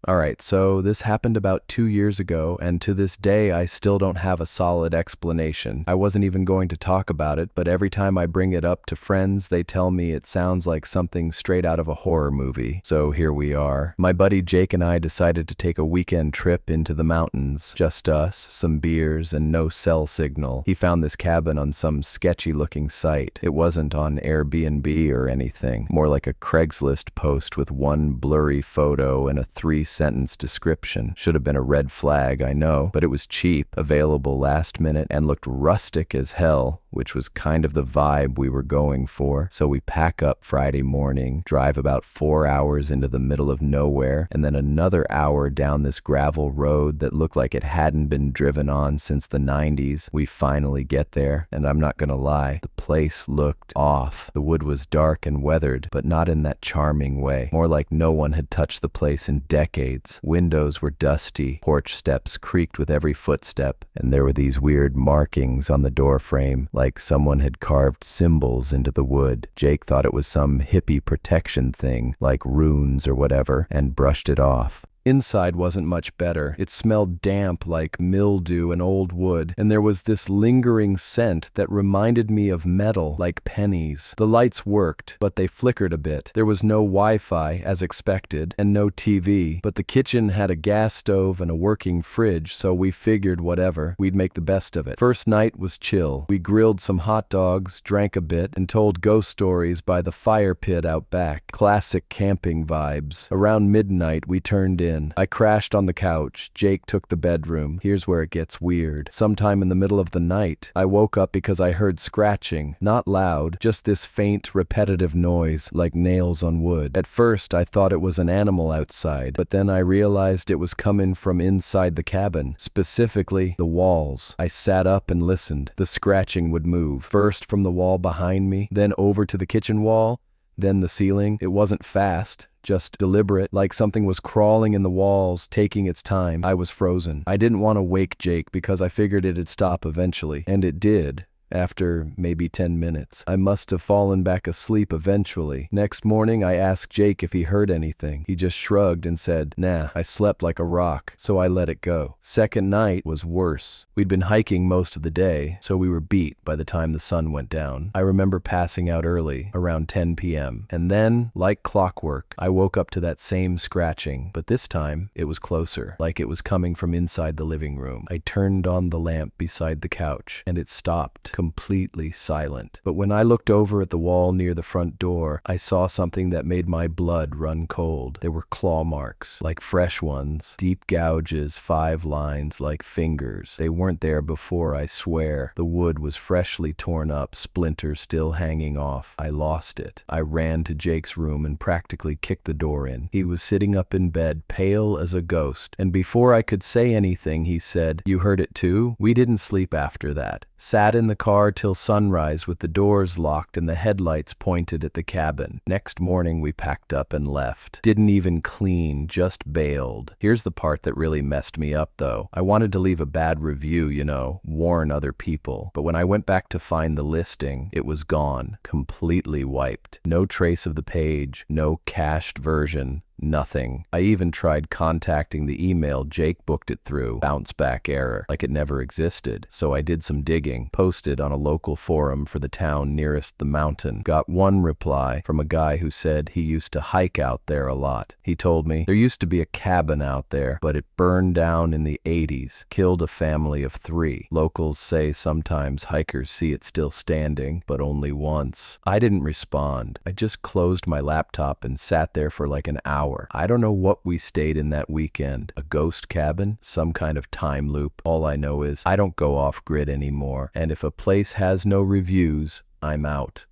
Alright, so this happened about 2 years ago, and to this day I still don't have a solid explanation. I wasn't even going to talk about it, but every time I bring it up to friends, they tell me it sounds like something straight out of a horror movie. So here we are. My buddy Jake and I decided to take a weekend trip into the mountains. Just us, some beers, and no cell signal. He found this cabin on some sketchy-looking site. It wasn't on Airbnb or anything. More like a Craigslist post with one blurry photo and a three-sentence description. Should have been a red flag, I know, but it was cheap, available last minute, and looked rustic as hell, which was kind of the vibe we were going for. So we pack up Friday morning, drive about 4 hours into the middle of nowhere, and then another hour down this gravel road that looked like it hadn't been driven on since the 90s. We finally get there, and I'm not gonna lie, the place looked off. The wood was dark and weathered, but not in that charming way. More like no one had touched the place in decades. Windows were dusty, porch steps creaked with every footstep, and there were these weird markings on the door frame, like someone had carved symbols into the wood. Jake thought it was some hippie protection thing, like runes or whatever, and brushed it off. Inside wasn't much better. It smelled damp like mildew and old wood, and there was this lingering scent that reminded me of metal, like pennies. The lights worked, but they flickered a bit. There was no Wi-Fi, as expected, and no TV, but the kitchen had a gas stove and a working fridge, so we figured whatever, we'd make the best of it. First night was chill. We grilled some hot dogs, drank a bit, and told ghost stories by the fire pit out back. Classic camping vibes. Around midnight, we turned in. I crashed on the couch. Jake took the bedroom. Here's where it gets weird. Sometime in the middle of the night, I woke up because I heard scratching. Not loud, just this faint, repetitive noise, like nails on wood. At first, I thought it was an animal outside, but then I realized it was coming from inside the cabin, specifically the walls. I sat up and listened. The scratching would move, first from the wall behind me, then over to the kitchen wall, then the ceiling. It wasn't fast, just deliberate, like something was crawling in the walls, taking its time. I was frozen. I didn't want to wake Jake because I figured it'd stop eventually, and it did. After maybe 10 minutes. I must have fallen back asleep eventually. Next morning, I asked Jake if he heard anything. He just shrugged and said, "Nah, I slept like a rock," so I let it go. Second night was worse. We'd been hiking most of the day, so we were beat by the time the sun went down. I remember passing out early, around 10 p.m. And then, like clockwork, I woke up to that same scratching, but this time, it was closer, like it was coming from inside the living room. I turned on the lamp beside the couch, and it stopped. Completely silent. But when I looked over at the wall near the front door, I saw something that made my blood run cold. There were claw marks, like fresh ones, deep gouges, 5 lines like fingers. They weren't there before, I swear. The wood was freshly torn up, splinters still hanging off. I lost it. I ran to Jake's room and practically kicked the door in. He was sitting up in bed, pale as a ghost, and before I could say anything, he said, "You heard it too?" We didn't sleep after that. Sat in the car till sunrise with the doors locked and the headlights pointed at the cabin. Next morning we packed up and left. Didn't even clean, just bailed. Here's the part that really messed me up though. I wanted to leave a bad review, warn other people. But when I went back to find the listing, it was gone, completely wiped. No trace of the page, no cached version. Nothing. I even tried contacting the email Jake booked it through. Bounce back error, like it never existed. So I did some digging, posted on a local forum for the town nearest the mountain. Got one reply from a guy who said he used to hike out there a lot. He told me there used to be a cabin out there, but it burned down in the 80s, killed a family of 3. Locals say sometimes hikers see it still standing, but only once. I didn't respond. I just closed my laptop and sat there for like an hour. I don't know what we stayed in that weekend. A ghost cabin? Some kind of time loop? All I know is I don't go off grid anymore, and if a place has no reviews, I'm out.